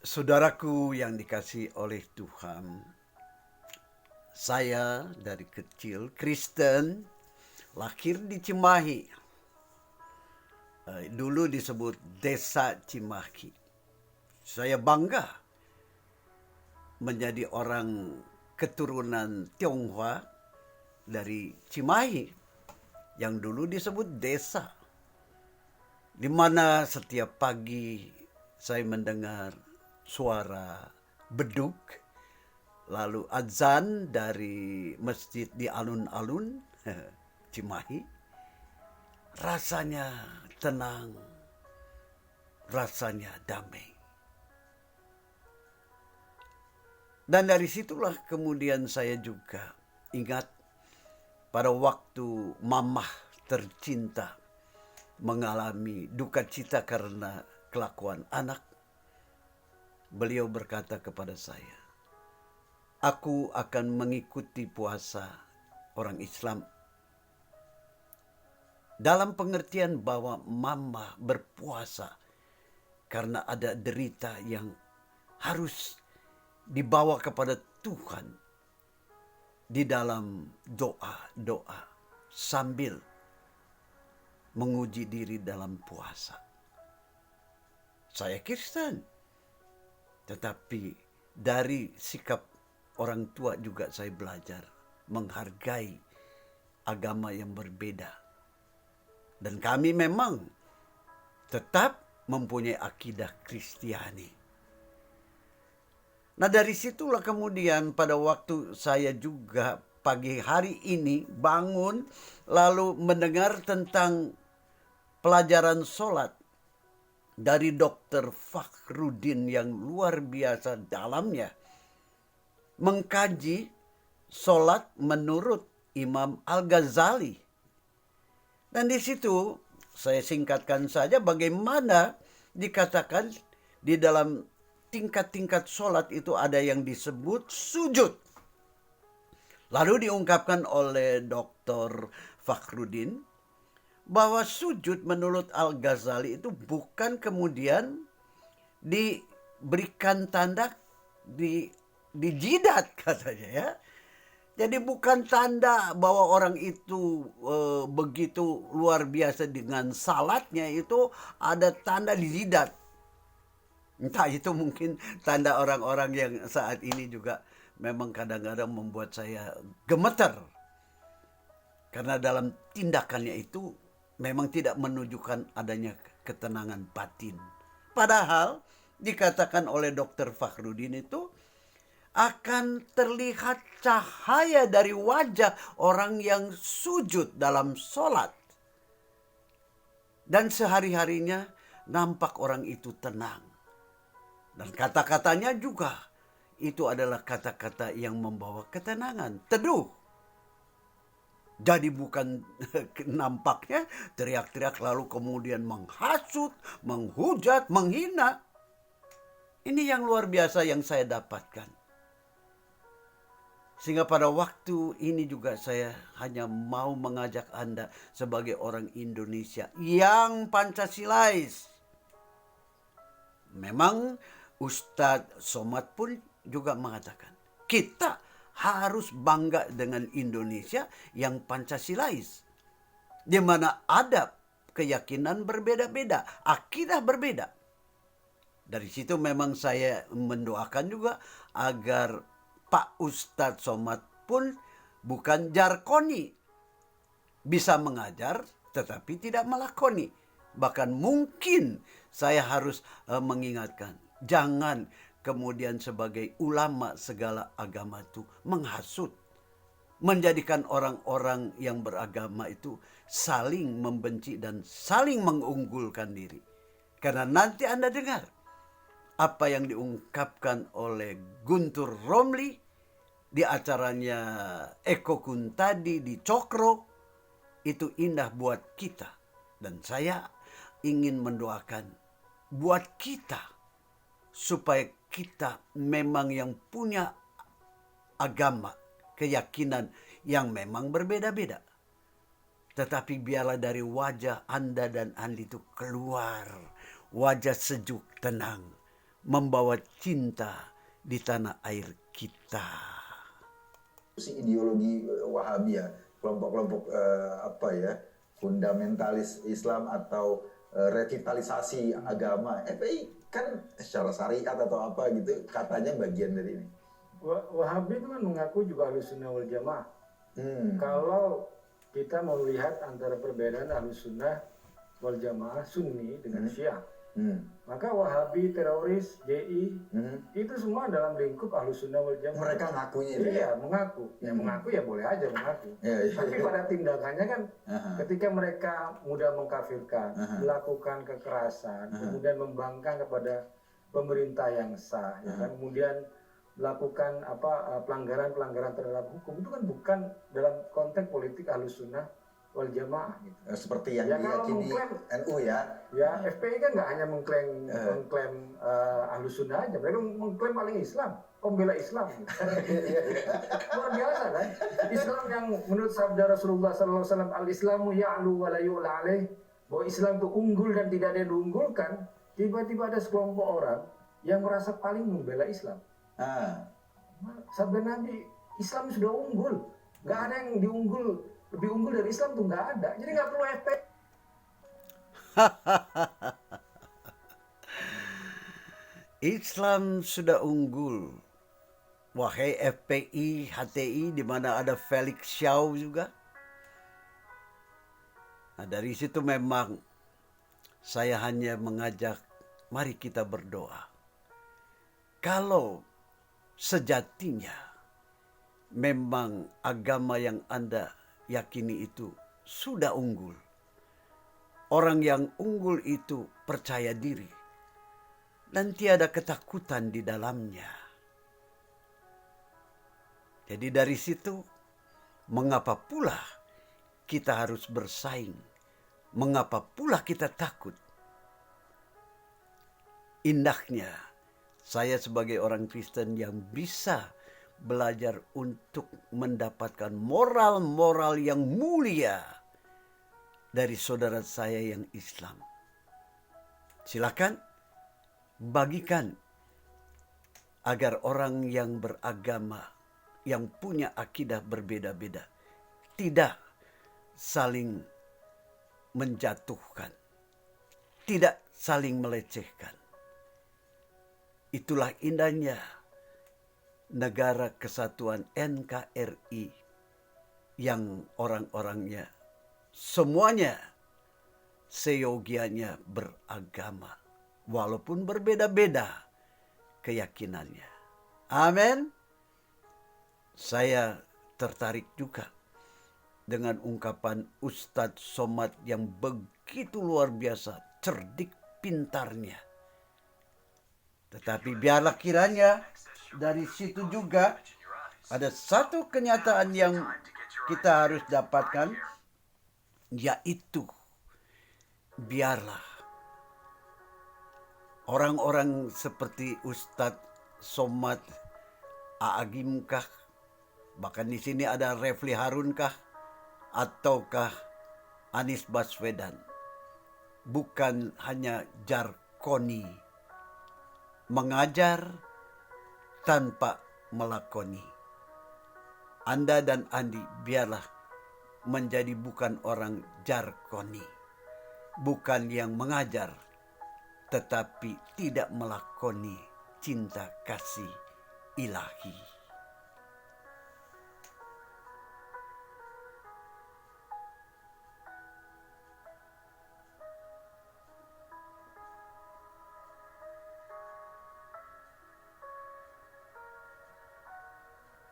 Saudaraku yang dikasihi oleh Tuhan, saya dari kecil Kristen, lahir di Cimahi. Dulu disebut Desa Cimahi. Saya bangga menjadi orang keturunan Tionghoa dari Cimahi yang dulu disebut desa. Di mana setiap pagi saya mendengar suara beduk, lalu azan dari masjid di alun-alun Cimahi. Rasanya tenang, rasanya damai. Dan dari situlah kemudian saya juga ingat pada waktu mamah tercinta mengalami duka cita karena kelakuan anak. Beliau berkata kepada saya, "Aku akan mengikuti puasa orang Islam." Dalam pengertian bahwa mama berpuasa karena ada derita yang harus dibawa kepada Tuhan di dalam doa-doa sambil menguji diri dalam puasa. Saya Kristen, tetapi dari sikap orang tua juga saya belajar menghargai agama yang berbeda. Dan kami memang tetap mempunyai akidah Kristiani. Nah, dari situlah kemudian pada waktu saya juga pagi hari ini bangun lalu mendengar tentang pelajaran sholat dari Dr. Fakhrudin yang luar biasa dalamnya mengkaji sholat menurut Imam Al-Ghazali. Dan di situ saya singkatkan saja bagaimana dikatakan di dalam tingkat-tingkat sholat itu ada yang disebut sujud. Lalu diungkapkan oleh Dr. Fakhrudin bahwa sujud menurut Al-Ghazali itu bukan kemudian diberikan tanda di jidat katanya ya. Jadi bukan tanda bahwa orang itu begitu luar biasa dengan salatnya itu ada tanda di jidat. Entah itu mungkin tanda orang-orang yang saat ini juga memang kadang-kadang membuat saya gemeter. Karena dalam tindakannya itu memang tidak menunjukkan adanya ketenangan batin. Padahal dikatakan oleh Dr. Fakhrudin itu akan terlihat cahaya dari wajah orang yang sujud dalam sholat. Dan sehari-harinya nampak orang itu tenang. Dan kata-katanya juga itu adalah kata-kata yang membawa ketenangan, teduh. Jadi bukan nampaknya teriak-teriak lalu kemudian menghasut, menghujat, menghina. Ini yang luar biasa yang saya dapatkan. Sehingga pada waktu ini juga saya hanya mau mengajak Anda sebagai orang Indonesia yang Pancasilais. Memang Ustadz Somad pun juga mengatakan, kita harus bangga dengan Indonesia yang Pancasilais. Di mana ada keyakinan berbeda-beda, akidah berbeda. Dari situ memang saya mendoakan juga agar Pak Ustadz Somad pun bukan jarkoni. Bisa mengajar tetapi tidak melakoni. Bahkan mungkin saya harus mengingatkan, jangan kemudian sebagai ulama segala agama itu menghasut. Menjadikan orang-orang yang beragama itu saling membenci dan saling mengunggulkan diri. Karena nanti Anda dengar apa yang diungkapkan oleh Guntur Romli di acaranya Eko Kuntadi di Cokro. Itu indah buat kita. Dan saya ingin mendoakan buat kita supaya kita memang yang punya agama, keyakinan yang memang berbeda-beda. Tetapi biarlah dari wajah Anda dan Andi itu keluar wajah sejuk, tenang, membawa cinta di tanah air kita. Ideologi Wahabi ya, kelompok-kelompok fundamentalis Islam atau revitalisasi agama. FPI kan secara syariat atau apa gitu katanya bagian dari ini. Wahabi itu kan mengaku juga Ahlussunnah wal Jamaah. Kalau kita mau lihat antara perbedaan Ahlussunnah wal Jamaah Sunni dengan Syiah, maka Wahabi, teroris, JI itu semua dalam lingkup Ahlussunnah wal Jamaah. Mereka ngakunya itu. Iya, mengaku. Ya mengaku ya boleh aja mengaku. Tapi pada tindakannya kan ketika mereka mudah mengkafirkan, melakukan kekerasan, kemudian membangkang kepada pemerintah yang sah, ya kan? Kemudian melakukan pelanggaran-pelanggaran terhadap hukum, itu kan bukan dalam konteks politik Ahlussunnah wal Jamaah gitu. Seperti yang Ya, diyakini NU ya. Ya, FPI kan nggak hanya mengklaim Ahlussunnah aja, mereka mengklaim paling Islam, pembela Islam. Gitu. Luar biasa kan? Islam yang menurut sabda Rasulullah SAW, al-Islamu ya'lu wa la yu'la alaih, bahwa Islam itu unggul dan tidak ada yang diunggulkan. Tiba-tiba ada sekelompok orang yang merasa paling membela Islam. Sabda Nabi, Islam sudah unggul, nggak ada yang lebih unggul dari Islam tuh nggak ada. Jadi nggak perlu FPI. Islam sudah unggul. Wahai FPI, HTI, di mana ada Felix Xiao juga. Nah, dari situ memang saya hanya mengajak, mari kita berdoa. Kalau sejatinya memang agama yang Anda yakini itu sudah unggul, orang yang unggul itu percaya diri dan tiada ketakutan di dalamnya. Jadi dari situ, mengapa pula kita harus bersaing? Mengapa pula kita takut? Indahnya saya sebagai orang Kristen yang bisa belajar untuk mendapatkan moral-moral yang mulia dari saudara saya yang Islam. Silakan bagikan agar orang yang beragama, yang punya akidah berbeda-beda, tidak saling menjatuhkan, tidak saling melecehkan. Itulah indahnya negara kesatuan NKRI yang orang-orangnya semuanya seyogianya beragama walaupun berbeda-beda keyakinannya. Amin. Saya tertarik juga dengan ungkapan Ustadz Somad yang begitu luar biasa cerdik pintarnya. Tetapi biarlah kiranya dari situ juga ada satu kenyataan yang kita harus dapatkan, yaitu biarlah orang-orang seperti Ustadz Somad, Aagimkah, bahkan di sini ada Refli Harunkah, ataukah Anies Baswedan, bukan hanya jarkoni, mengajar tanpa melakoni. Anda dan Andi biarlah menjadi bukan orang jarkoni, bukan yang mengajar, tetapi tidak melakoni cinta kasih ilahi.